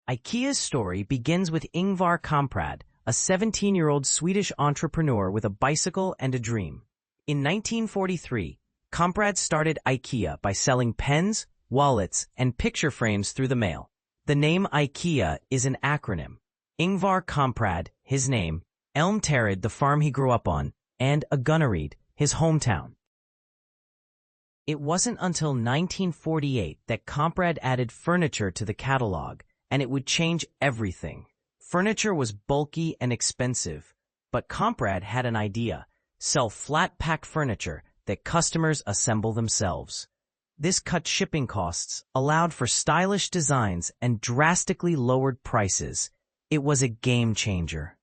IKEA's story begins with Ingvar Kamprad, a 17-year-old Swedish entrepreneur with a bicycle and a dream. In 1943, Kamprad started IKEA by selling pens, wallets, and picture frames through the mail. The name IKEA is an acronym. Ingvar Kamprad, his name, Elmtared, the farm he grew up on, and Agunnaryd, his hometown. It wasn't until 1948 that Kamprad added furniture to the catalog, and it would change everything. Furniture was bulky and expensive, but Kamprad had an idea: sell flat-pack furniture that customers assemble themselves. This cut shipping costs, allowed for stylish designs, and drastically lowered prices. It was a game changer.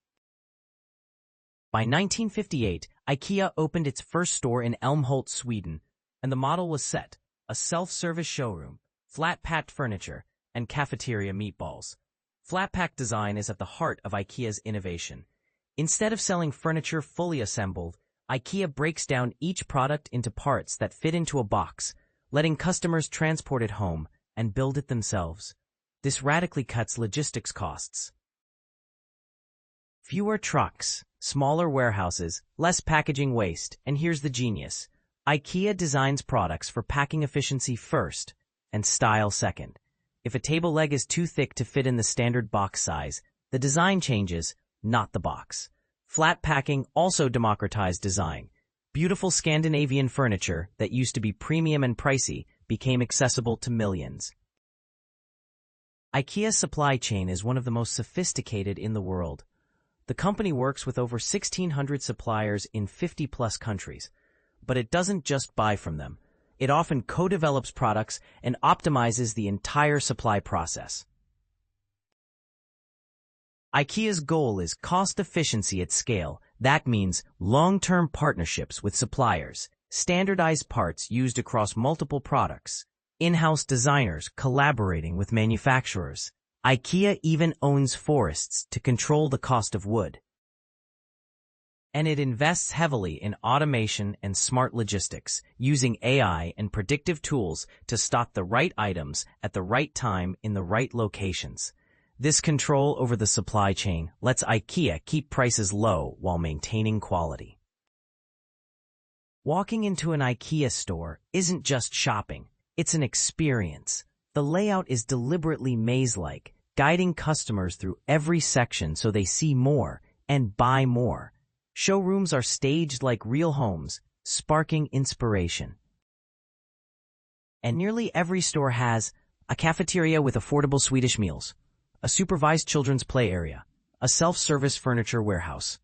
By 1958, IKEA opened its first store in Älmhult, Sweden, and the model was set: a self-service showroom, flat-packed furniture, and cafeteria meatballs. Flat-pack design is at the heart of IKEA's innovation. Instead of selling furniture fully assembled, IKEA breaks down each product into parts that fit into a box, letting customers transport it home and build it themselves. This radically cuts logistics costs. Fewer trucks, smaller warehouses, less packaging waste, and here's the genius: IKEA designs products for packing efficiency first and style second. If a table leg is too thick to fit in the standard box size, the design changes, not the box. Flat packing also democratized design. Beautiful Scandinavian furniture that used to be premium and pricey became accessible to millions. IKEA's supply chain is one of the most sophisticated in the world. The company works with over 1,600 suppliers in 50-plus countries. But it doesn't just buy from them. It often co-develops products and optimizes the entire supply process. IKEA's goal is cost efficiency at scale. That means long-term partnerships with suppliers, standardized parts used across multiple products, in-house designers collaborating with manufacturers. IKEA even owns forests to control the cost of wood. And it invests heavily in automation and smart logistics, using AI and predictive tools to stock the right items at the right time in the right locations. This control over the supply chain lets IKEA keep prices low while maintaining quality. Walking into an IKEA store isn't just shopping, it's an experience. The layout is deliberately maze-like, guiding customers through every section so they see more and buy more. Showrooms are staged like real homes, sparking inspiration. And nearly every store has a cafeteria with affordable Swedish meals, a supervised children's play area, a self-service furniture warehouse.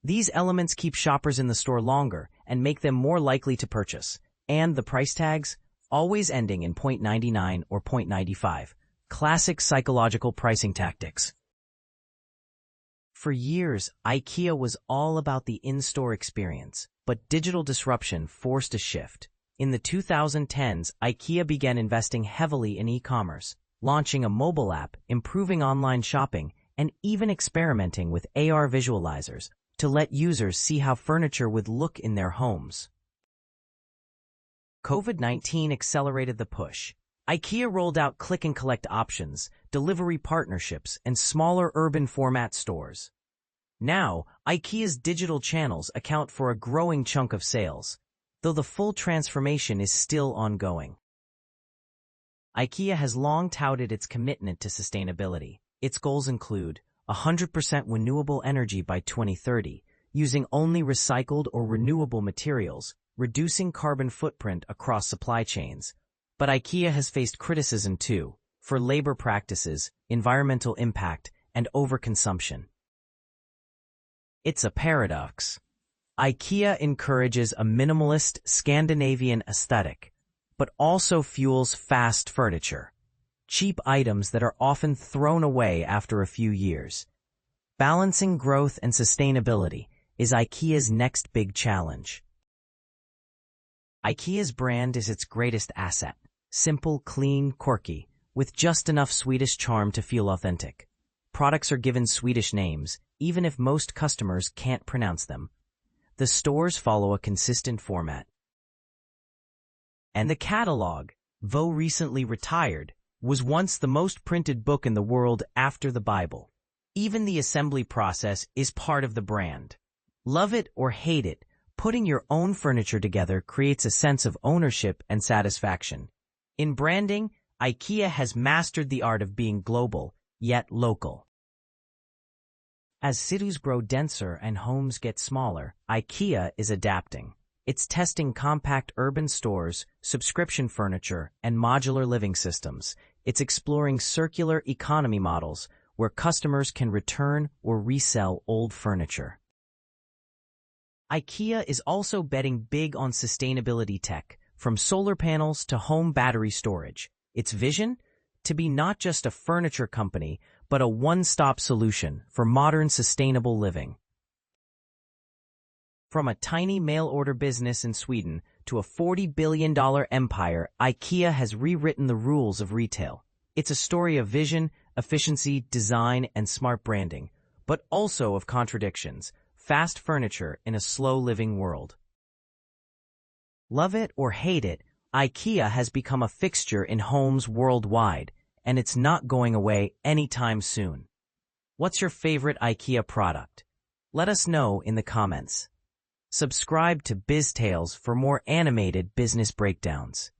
These elements keep shoppers in the store longer and make them more likely to purchase. And the price tags, always ending in 0.99 or 0.95. Classic psychological pricing tactics. For years, IKEA was all about the in-store experience, but digital disruption forced a shift. In the 2010s, IKEA began investing heavily in e-commerce, launching a mobile app, improving online shopping, and even experimenting with AR visualizers to let users see how furniture would look in their homes. COVID-19 accelerated the push. IKEA rolled out click-and-collect options, delivery partnerships, and smaller urban format stores. Now, IKEA's digital channels account for a growing chunk of sales, though the full transformation is still ongoing. IKEA has long touted its commitment to sustainability. Its goals include 100% renewable energy by 2030, using only recycled or renewable materials, reducing carbon footprint across supply chains. But IKEA has faced criticism too, for labor practices, environmental impact, and overconsumption. It's a paradox. IKEA encourages a minimalist Scandinavian aesthetic, but also fuels fast furniture, cheap items that are often thrown away after a few years. Balancing growth and sustainability is IKEA's next big challenge. IKEA's brand is its greatest asset. Simple, clean, quirky, with just enough Swedish charm to feel authentic. Products are given Swedish names, even if most customers can't pronounce them. The stores follow a consistent format. And the catalog, though recently retired, was once the most printed book in the world after the Bible. Even the assembly process is part of the brand. Love it or hate it, putting your own furniture together creates a sense of ownership and satisfaction. In branding, IKEA has mastered the art of being global, yet local. As cities grow denser and homes get smaller, IKEA is adapting. It's testing compact urban stores, subscription furniture, and modular living systems. It's exploring circular economy models where customers can return or resell old furniture. IKEA is also betting big on sustainability tech, from solar panels to home battery storage. Its vision? To be not just a furniture company, but a one-stop solution for modern sustainable living. From a tiny mail-order business in Sweden to a $40 billion empire, IKEA has rewritten the rules of retail. It's a story of vision, efficiency, design, and smart branding, but also of contradictions, fast furniture in a slow-living world. Love it or hate it, IKEA has become a fixture in homes worldwide, and it's not going away anytime soon. What's your favorite IKEA product? Let us know in the comments. Subscribe to BizTales for more animated business breakdowns.